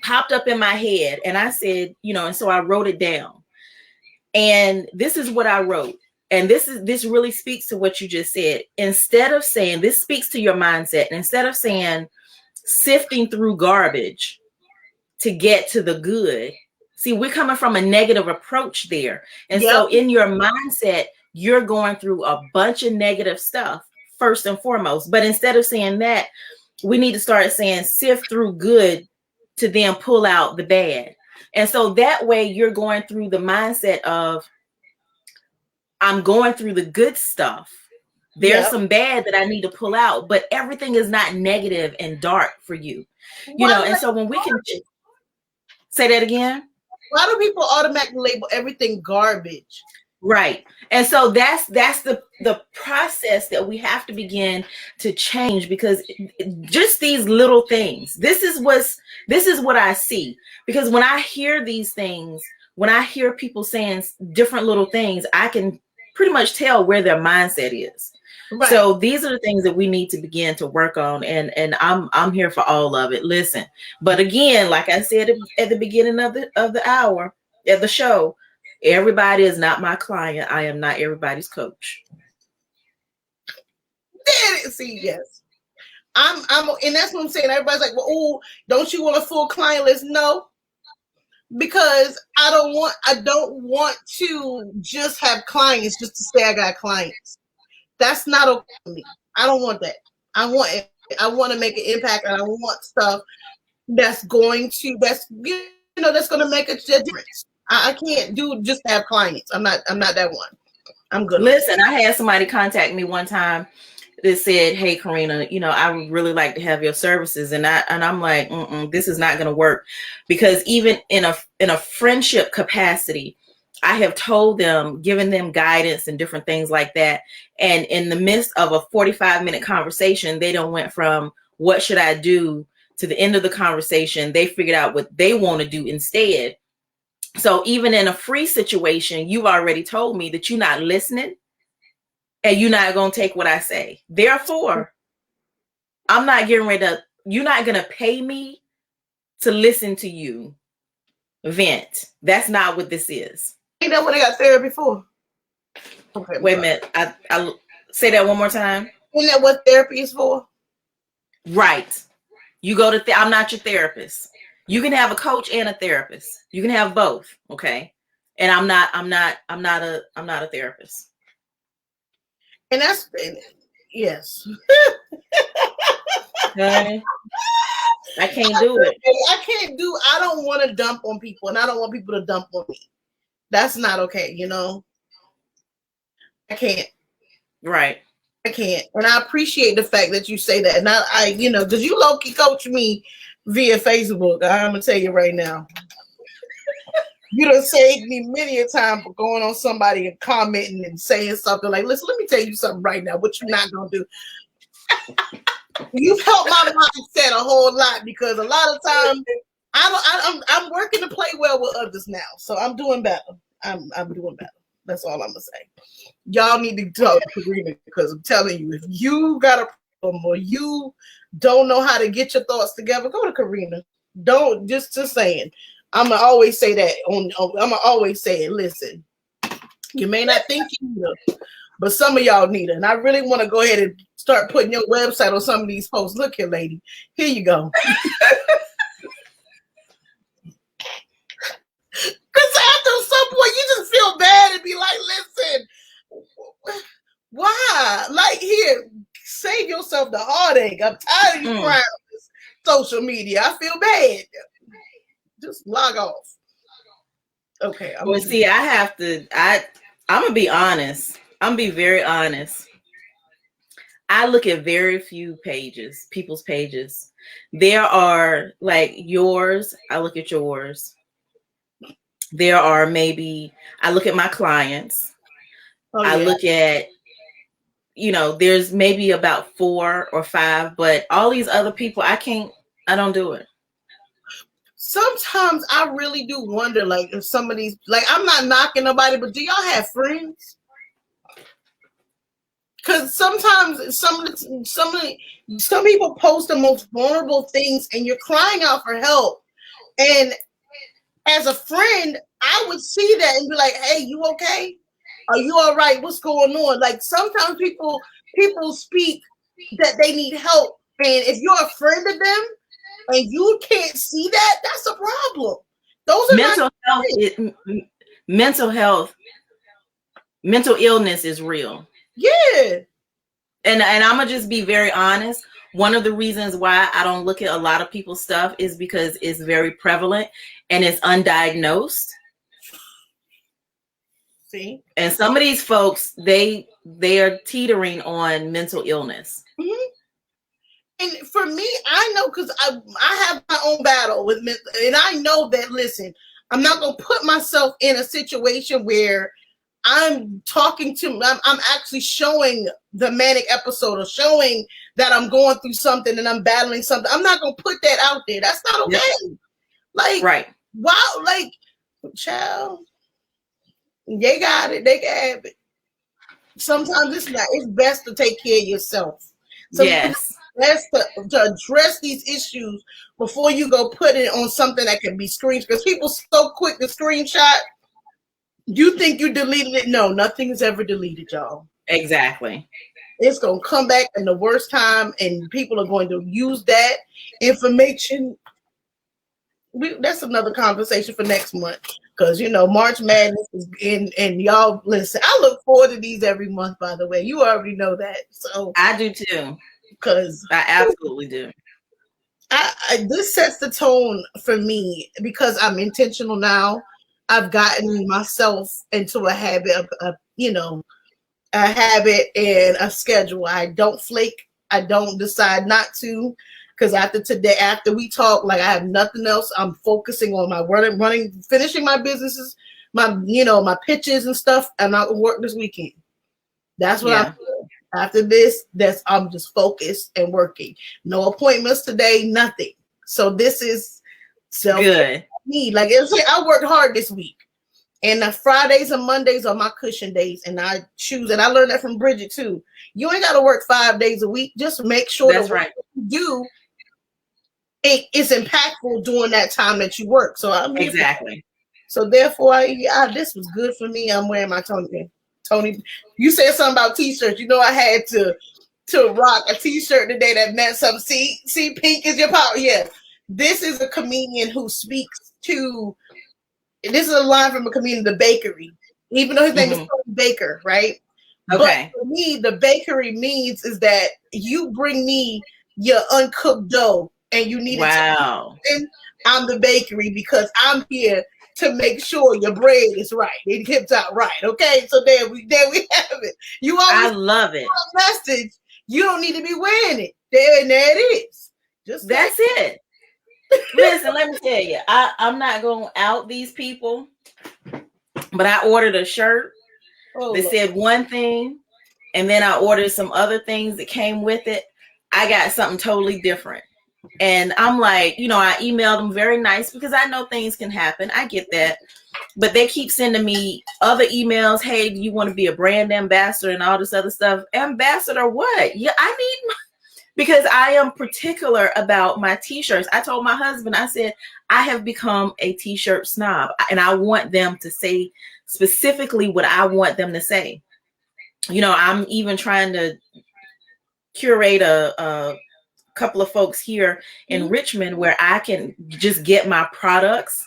popped up in my head, and I said, and so I wrote it down. And this is what I wrote. And this really speaks to what you just said. Instead of saying, this speaks to your mindset, and instead of saying sifting through garbage to get to the good, see, we're coming from a negative approach there. And so in your mindset, you're going through a bunch of negative stuff first and foremost. But instead of saying that, we need to start saying sift through good to then pull out the bad. And so that way you're going through the mindset of, I'm going through the good stuff. There's some bad that I need to pull out, but everything is not negative and dark for you, and so when we can say that again. Why do people automatically label everything garbage? Right. And so that's the process that we have to begin to change, because just these little things, this is what I see. Because when I hear these things, when I hear people saying different little things, I can pretty much tell where their mindset is. Right. So these are the things that we need to begin to work on, and I'm here for all of it. Listen, but again, like I said at the beginning of the hour at the show, everybody is not my client. I am not everybody's coach. See, yes, and that's what I'm saying. Everybody's like, well, oh, don't you want a full client list? No, because I don't want to just have clients just to say I got clients. That's not okay for me. I don't want that. I want to make an impact, and I want stuff that's going to make a difference. I can't do just have clients. I'm not that one. I'm good. Listen, I had somebody contact me one time that said, "Hey, Karena, I would really like to have your services," and I'm like, this is not going to work, because even in a friendship capacity, I have told them, given them guidance and different things like that, and in the midst of a 45-minute conversation, they don't went from what should I do to the end of the conversation. They figured out what they want to do instead. So even in a free situation, you've already told me that you're not listening and you're not going to take what I say. Therefore, I'm not getting ready to, you're not going to pay me to listen to you vent. That's not what this is. Ain't that what I got therapy for? Okay, wait a minute. I say that one more time. Isn't that what therapy is for? Right. You go to, I'm not your therapist. You can have a coach and a therapist. You can have both. Okay. And I'm not a therapist. And that's, yes. Honey, I can't do it. I don't want to dump on people, and I don't want people to dump on me. That's not okay, I can't. Right. I can't. And I appreciate the fact that you say that. And I because you low-key coach me via Facebook. I'm going to tell you right now. You done saved me many a time for going on somebody and commenting and saying something like, listen, let me tell you something right now, what you're not going to do. You've helped my mindset a whole lot, because a lot of times I'm working to play well with others now. So I'm doing better. I'm doing better. That's all I'm going to say. Y'all need to talk to Karena, because I'm telling you, if you got a problem or you don't know how to get your thoughts together, go to Karena. Don't just saying. I'm gonna always say that. I'm gonna always say it. Listen, you may not think you need her, but some of y'all need her. And I really want to go ahead and start putting your website on some of these posts. Look here, lady. Here you go. Because after some point, you just feel bad and be like, listen, why? Like, here, save yourself the heartache. I'm tired of you crying on this social media. I feel bad. Just log off. Okay. I'm going to be honest. I'm going to be very honest. I look at very few people's pages. There are like yours. I look at yours. There are I look at my clients. I look at, there's maybe about 4 or 5, but all these other people, I don't do it. Sometimes I really do wonder, like, if some of these, like, I'm not knocking nobody, but do y'all have friends? Because sometimes some people post the most vulnerable things, and you're crying out for help. And as a friend, I would see that and be like, "Hey, you okay? Are you all right? What's going on?" Like, sometimes people speak that they need help, and if you're a friend of them and you can't see that, that's a problem. Those are mental illness is real. Yeah. And I'm gonna just be very honest. One of the reasons why I don't look at a lot of people's stuff is because it's very prevalent and it's undiagnosed. See? And some of these folks, they are teetering on mental illness. Mm-hmm. And for me, I know, because I have my own battle with mental, and I know that, listen, I'm not going to put myself in a situation where I'm actually showing the manic episode or showing that I'm going through something and I'm battling something. I'm not going to put that out there. That's not okay. Yep. Like, right. Wow. Like, child, they got it. They can have it. Sometimes it's best to take care of yourself. Yes. It's best to address these issues before you go put it on something that can be screenshot. Because people so quick to screenshot. You think you deleted it? No, nothing is ever deleted, y'all. Exactly. It's going to come back in the worst time, and people are going to use that information. That's another conversation for next month, because March Madness is in, and y'all listen. I look forward to these every month. By the way, you already know that. So I do too, because I absolutely do. This sets the tone for me because I'm intentional now. I've gotten myself into a habit of a habit and a schedule. I don't flake. I don't decide not to, because after we talk, like, I have nothing else. I'm focusing on my running, finishing my businesses, my pitches and stuff, and I'll work this weekend. That's what I'm doing. After this, I'm just focused and working. No appointments today, nothing. So this is good. Me, like I worked hard this week. And the Fridays and Mondays are my cushion days, and I choose. And I learned that from Bridget too. You ain't got to work 5 days a week. Just make sure that's right. You do. It's impactful during that time that you work. So I'm exactly. So therefore, this was good for me. I'm wearing my Tony. You said something about t-shirts. I had to rock a t-shirt today that meant something. See, pink is your power. Yeah, this is a comedian who speaks to. This is a line from a comedian, The Bakery, even though his name is Tony Baker, right? Okay. But for me, the bakery means is that you bring me your uncooked dough and you need wow. it. I'm the bakery because I'm here to make sure your bread is right. It gets out right. Okay. So there we have it. I love it. Message. You don't need to be wearing it. There it is. That's it. Listen, let me tell you, I'm not going to out these people, but I ordered a shirt that said one thing, and then I ordered some other things that came with it. I got something totally different. And I'm like, I emailed them very nice because I know things can happen. I get that. But they keep sending me other emails. Hey, do you want to be a brand ambassador and all this other stuff? Ambassador what? Yeah, I need because I am particular about my t-shirts. I told my husband, I said, I have become a t-shirt snob, and I want them to say specifically what I want them to say. I'm even trying to curate a couple of folks here in Richmond where I can just get my products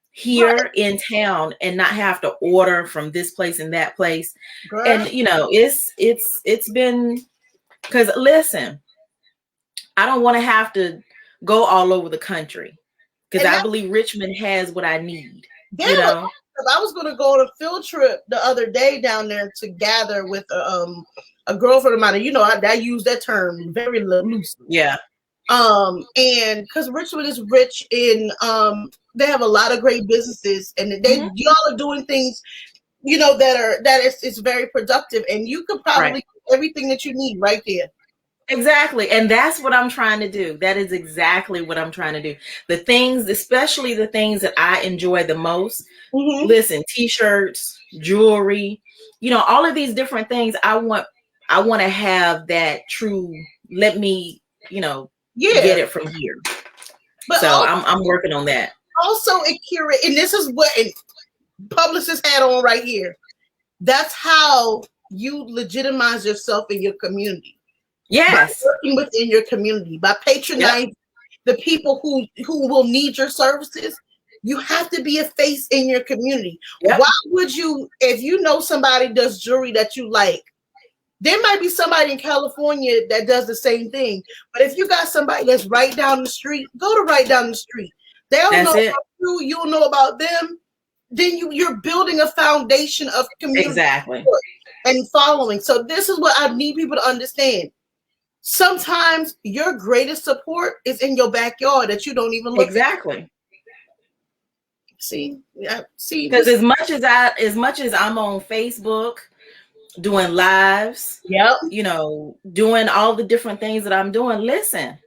here in town and not have to order from this place and that place. Girl. And it's been, because listen, I don't want to have to go all over the country, because I believe Richmond has what I need. I was going to go on a field trip the other day down there to gather with a girlfriend of mine. And I use that term very loosely. Yeah. And because Richmond is rich in, they have a lot of great businesses, and y'all are doing things, that is very productive, and you could probably get everything that you need right there. Exactly. And that's what I'm trying to do. That is exactly what I'm trying to do. The things, especially the things that I enjoy the most. Listen, t-shirts, jewelry, all of these different things. I want to have that true, let me, get it from here. But so also, I'm working on that. Also, it curate, and this is what publicist hat on right here. That's how you legitimize yourself in your community. Yes. By working within your community, by patronizing the people who will need your services. You have to be a face in your community. Yep. Why would you, if you know somebody does jewelry that you like, there might be somebody in California that does the same thing. But if you got somebody that's right down the street, go to right down the street. They'll know about you, you'll know about them. Then you're building a foundation of community and following. So this is what I need people to understand. Sometimes your greatest support is in your backyard that you don't even look at. See, because as much as I'm on Facebook doing lives, doing all the different things that I'm doing, listen,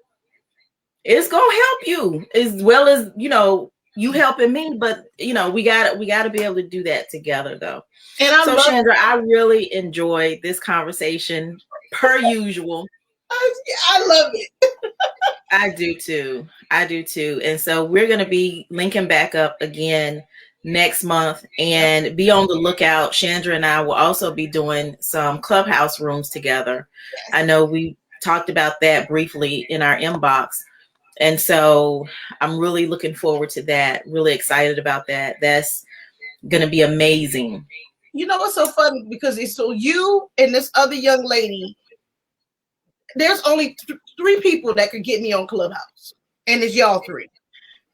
it's gonna help you as well as you helping me, but we gotta be able to do that together though. And Chandra, I really enjoyed this conversation per usual. I love it. I do too. And so we're going to be linking back up again next month, and be on the lookout. Chandra and I will also be doing some Clubhouse rooms together. I know we talked about that briefly in our inbox. And so I'm really looking forward to that. Really excited about that. That's going to be amazing. You know what's so funny? Because it's so you and this other young lady, there's only 3 people that could get me on Clubhouse. And it's y'all 3.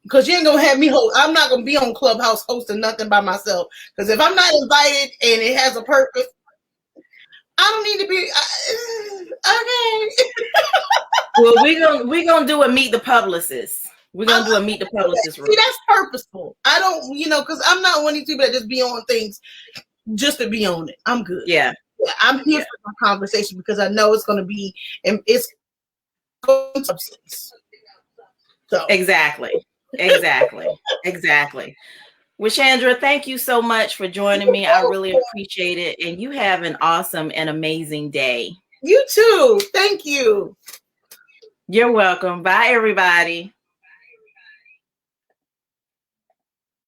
Because you ain't going to have me host. I'm not going to be on Clubhouse hosting nothing by myself. Because if I'm not invited and it has a purpose, I don't need to be. Okay. Well, we're gonna do a meet the publicist. We're gonna do a meet the publicist room. See, that's purposeful. I don't, because I'm not one of these people that just be on things just to be on it. I'm good. Yeah. I'm here for my conversation because I know it's going to be, and it's substance. So exactly. Well, Chandra, thank you so much for joining me. I really appreciate it, and you have an awesome and amazing day. You too. Thank you. You're welcome. Bye, everybody.